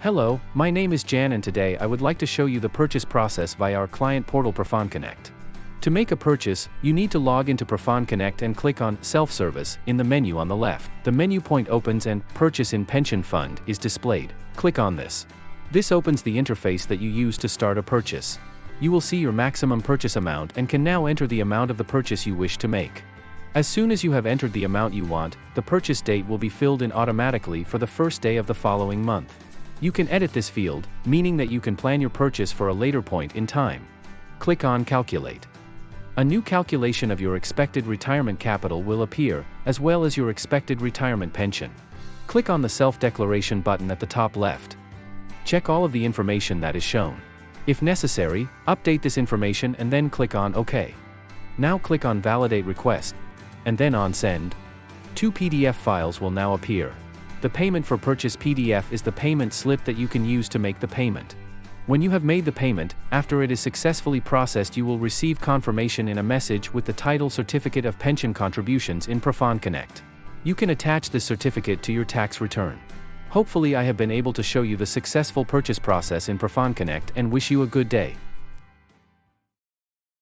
Hello, my name is Jan and today I would like to show you the purchase process via our client portal Profond Connect. To make a purchase, you need to log into Profond Connect and click on Self-Service in the menu on the left. The menu point opens and Purchase in Pension Fund is displayed. Click on this. This opens the interface that you use to start a purchase. You will see your maximum purchase amount and can now enter the amount of the purchase you wish to make. As soon as you have entered the amount you want, the purchase date will be filled in automatically for the first day of the following month. You can edit this field, meaning that you can plan your purchase for a later point in time. Click on Calculate. A new calculation of your expected retirement capital will appear, as well as your expected retirement pension. Click on the Self-Declaration button at the top left. Check all of the information that is shown. If necessary, update this information and then click on OK. Now click on Validate Request, and then on Send. 2 PDF files will now appear. The Payment for Purchase PDF is the payment slip that you can use to make the payment. When you have made the payment, after it is successfully processed you will receive confirmation in a message with the title Certificate of Pension Contributions in Profond Connect. You can attach this certificate to your tax return. Hopefully I have been able to show you the successful purchase process in Profond Connect and wish you a good day.